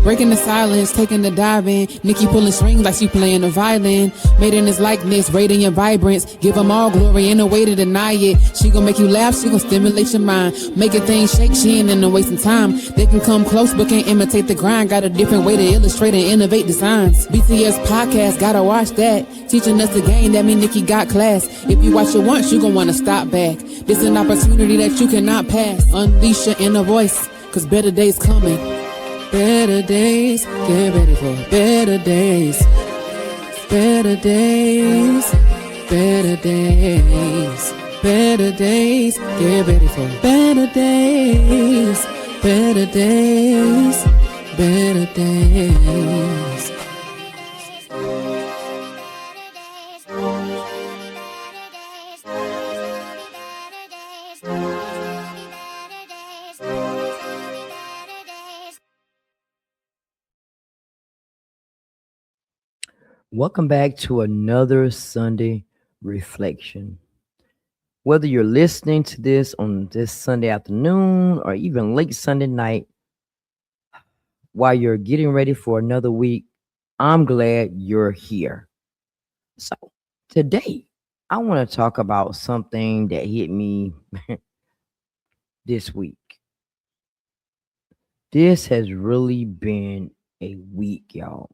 Breaking the silence, taking the dive in. Nikki pulling strings like she playing the violin. Made in his likeness, radiant vibrance. Give him all glory, ain't no way to deny it. She gon' make you laugh, she gon' stimulate your mind. Making things shake, she ain't into wasting time. They can come close, but can't imitate the grind. Got a different way to illustrate and innovate designs. BTS podcast, gotta watch that. Teaching us the game, that mean Nikki got class. If you watch it once, you gon' wanna stop back. This an opportunity that you cannot pass. Unleash your inner voice, cause better days coming. Better days, get ready for better days. Better days, better days. Better days, get ready for better days. Better days, better days. Welcome back to another Sunday reflection. Whether you're listening to this on this Sunday afternoon or even late Sunday night, while you're getting ready for another week, I'm glad you're here. So, today, I want to talk about something that hit me this week. This has really been a week, y'all.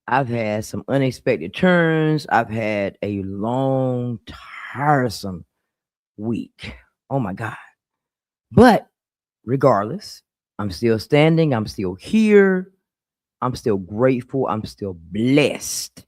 I've had some unexpected turns. I've had a long, tiresome week. Oh my God. But regardless, I'm still standing. I'm still here. I'm still grateful. I'm still blessed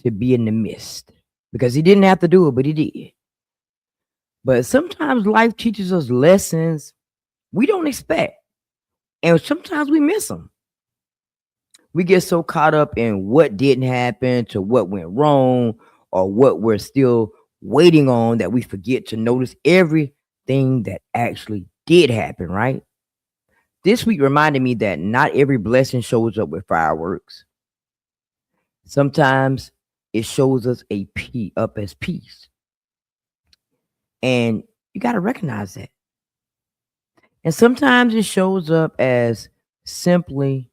to be in the midst because he didn't have to do it, but he did. But sometimes life teaches us lessons we don't expect, and sometimes we miss them. We get so caught up in what didn't happen to what went wrong or what we're still waiting on that we forget to notice everything that actually did happen, right? This week reminded me that not every blessing shows up with fireworks. Sometimes it shows us up as peace. And you got to recognize that. And sometimes it shows up as simply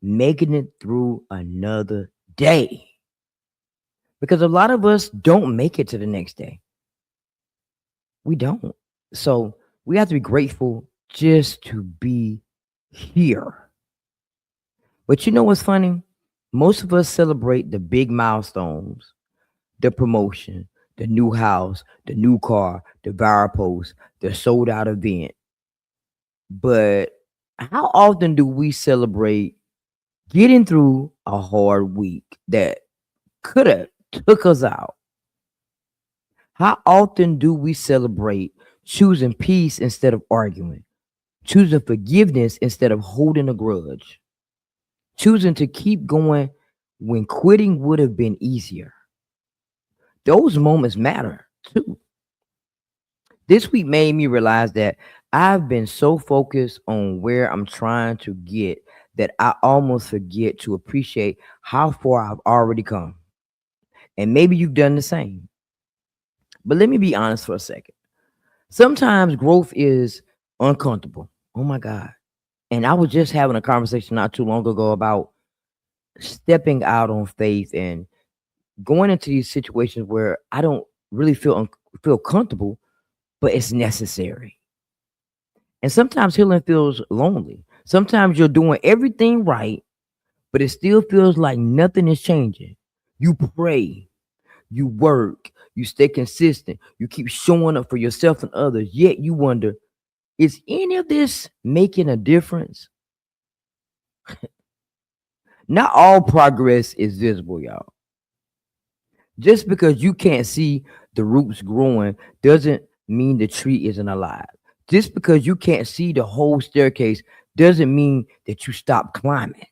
making it through another day. Because a lot of us don't make it to the next day. We don't. So we have to be grateful just to be here. But you know what's funny? Most of us celebrate the big milestones, the promotion, the new house, the new car, the viral post, the sold out event. But how often do we celebrate getting through a hard week that could have took us out? How often do we celebrate choosing peace instead of arguing, choosing forgiveness instead of holding a grudge, choosing to keep going when quitting would have been easier? Those moments matter too. This week made me realize that I've been so focused on where I'm trying to get that I almost forget to appreciate how far I've already come. And maybe you've done the same. But let me be honest for a second. Sometimes growth is uncomfortable. Oh my God. And I was just having a conversation not too long ago about stepping out on faith and going into these situations where I don't really feel comfortable, but it's necessary. And sometimes healing feels lonely. Sometimes you're doing everything right, but it still feels like nothing is changing. You pray, you work, you stay consistent, you keep showing up for yourself and others, yet you wonder, is any of this making a difference? Not all progress is visible, y'all. Just because you can't see the roots growing doesn't mean the tree isn't alive. Just because you can't see the whole staircase doesn't mean that you stop climbing.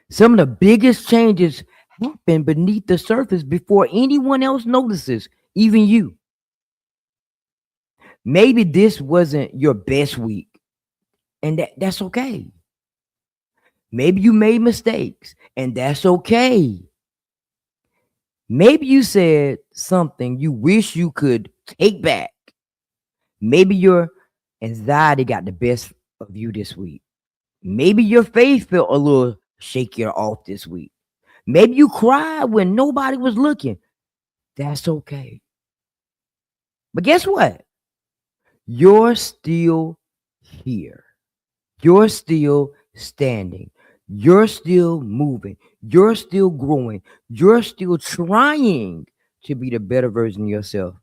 Some of the biggest changes happen beneath the surface before anyone else notices, even you. Maybe this wasn't your best week, and that's okay. Maybe you made mistakes, and that's okay. Maybe you said something you wish you could take back. Maybe your anxiety got the best of you this week. Maybe your faith felt a little shaky or off this week. Maybe you cried when nobody was looking. That's okay. But guess what? You're still here. You're still standing. You're still moving. You're still growing. You're still trying to be the better version of yourself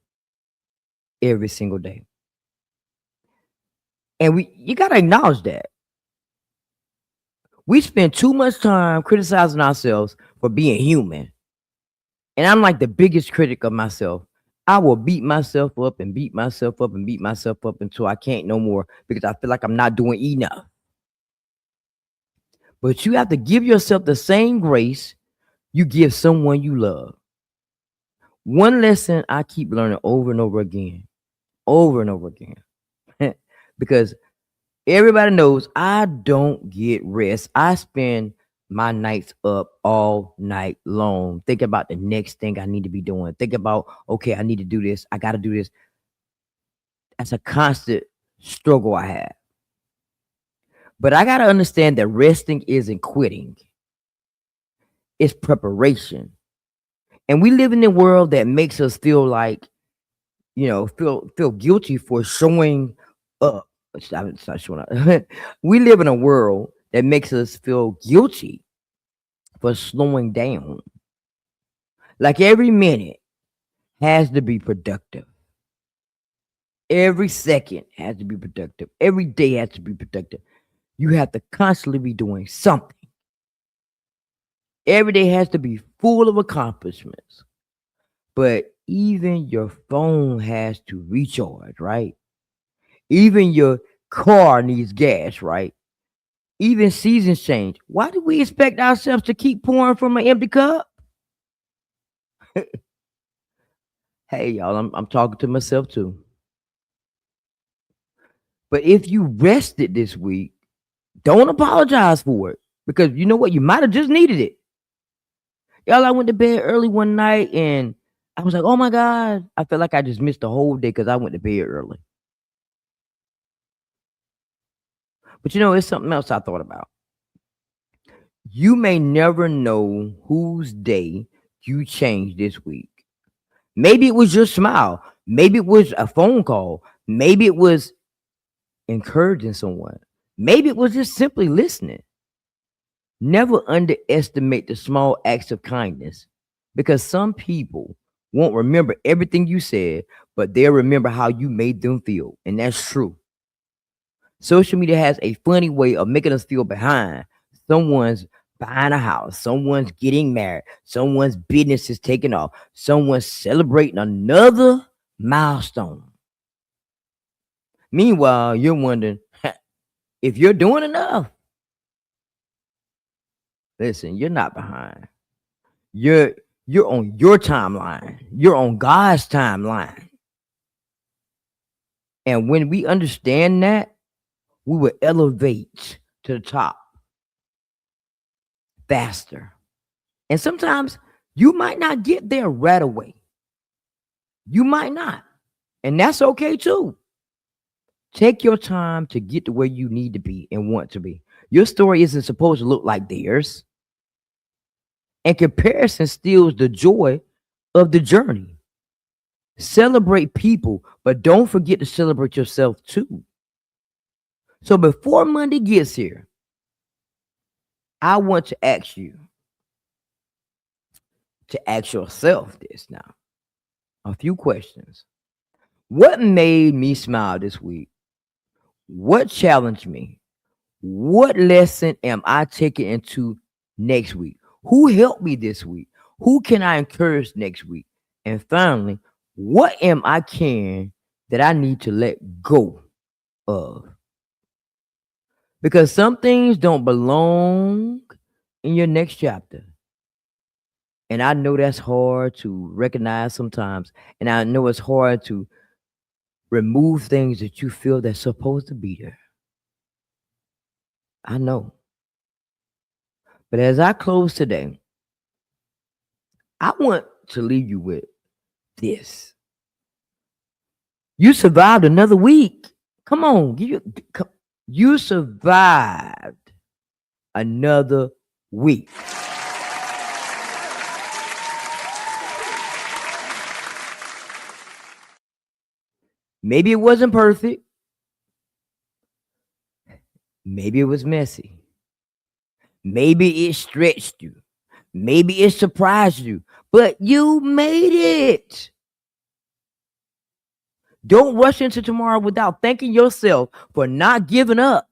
every single day. And you got to acknowledge that. We spend too much time criticizing ourselves for being human. And I'm like the biggest critic of myself. I will beat myself up and beat myself up and beat myself up until I can't no more because I feel like I'm not doing enough. But you have to give yourself the same grace you give someone you love. One lesson I keep learning over and over again, because everybody knows I don't get rest. I spend my nights up all night long, thinking about the next thing I need to be doing. Think about, okay, I need to do this. I got to do this. That's a constant struggle I have. But I got to understand that resting isn't quitting. It's preparation. And we live in a world that makes us feel like, feel guilty for showing up. It's not showing up. We live in a world that makes us feel guilty for slowing down. Like every minute has to be productive. Every second has to be productive. Every day has to be productive. You have to constantly be doing something. Every day has to be full of accomplishments. But even your phone has to recharge, right? Even your car needs gas, right? Even seasons change. Why do we expect ourselves to keep pouring from an empty cup? Hey, y'all, I'm talking to myself too. But if you rested this week, don't apologize for it because you know what? You might have just needed it. Y'all, I went to bed early one night and I was like, oh my God, I felt like I just missed the whole day because I went to bed early. But it's something else I thought about. You may never know whose day you changed this week. Maybe it was your smile. Maybe it was a phone call. Maybe it was encouraging someone. Maybe it was just simply listening. Never underestimate the small acts of kindness because some people won't remember everything you said, but they'll remember how you made them feel. And that's true. Social media has a funny way of making us feel behind. Someone's buying a house, someone's getting married, someone's business is taking off, someone's celebrating another milestone. Meanwhile, you're wondering if you're doing enough. Listen, you're not behind. You're on your timeline. You're on God's timeline. And when we understand that, we will elevate to the top faster. And sometimes you might not get there right away. You might not. And that's okay too. Take your time to get to where you need to be and want to be. Your story isn't supposed to look like theirs. And comparison steals the joy of the journey. Celebrate people, but don't forget to celebrate yourself too. So before Monday gets here, I want to ask you to ask yourself this now. A few questions. What made me smile this week? What challenged me? What lesson am I taking into next week? Who helped me this week? Who can I encourage next week? And finally, what am I carrying that I need to let go of? Because some things don't belong in your next chapter. And I know that's hard to recognize sometimes. And I know it's hard to remove things that you feel that's supposed to be there. I know. But as I close today, I want to leave you with this. You survived another week. Come on. You survived another week. Maybe it wasn't perfect. Maybe it was messy. Maybe it stretched you. Maybe it surprised you. But you made it. Don't rush into tomorrow without thanking yourself for not giving up.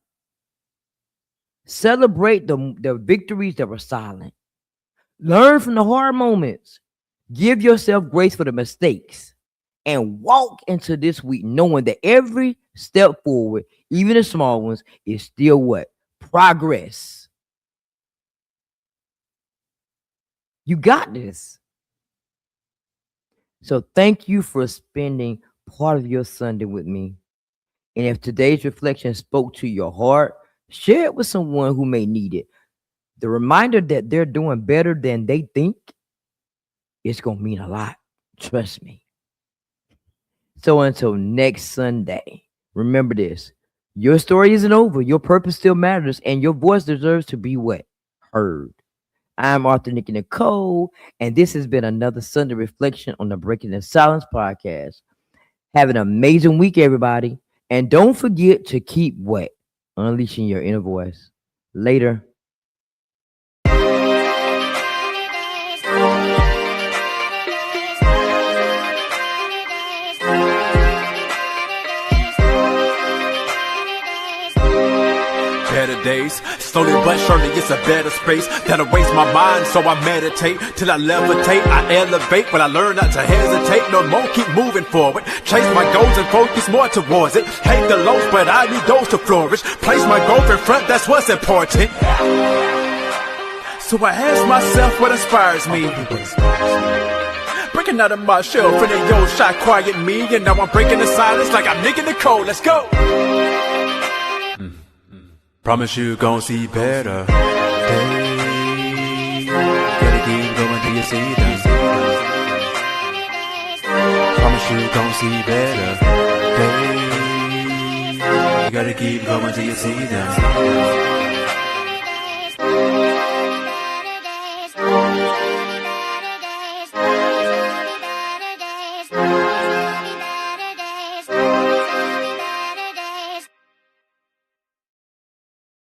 Celebrate the victories that were silent. Learn from the hard moments. Give yourself grace for the mistakes. And walk into this week knowing that every step forward, even the small ones, is still what? Progress. You got this. So thank you for spending part of your Sunday with me. And if today's reflection spoke to your heart, share it with someone who may need it. The reminder that they're doing better than they think, it's going to mean a lot. Trust me. So until next Sunday, remember this. Your story isn't over. Your purpose still matters. And your voice deserves to be what? Heard. I'm Arthur, Nikki, Nicole. And this has been another Sunday reflection on the Breaking the Silence podcast. Have an amazing week, everybody. And don't forget to keep what? Unleashing your inner voice. Later. Better days, slowly but surely it's a better space that'll waste my mind, so I meditate till I levitate, I elevate when I learn not to hesitate, no more, keep moving forward, chase my goals and focus more towards it, hate the lows but I need those to flourish, place my growth in front, that's what's important. So I ask myself what inspires me, breaking out of my shell, feeling yo shot quiet me, and now I'm breaking the silence like I'm Nikki Nicole, let's go. Promise you gon' see better days. Gotta keep going till you see them. Promise you gon' see better days. You gotta keep going till you see them.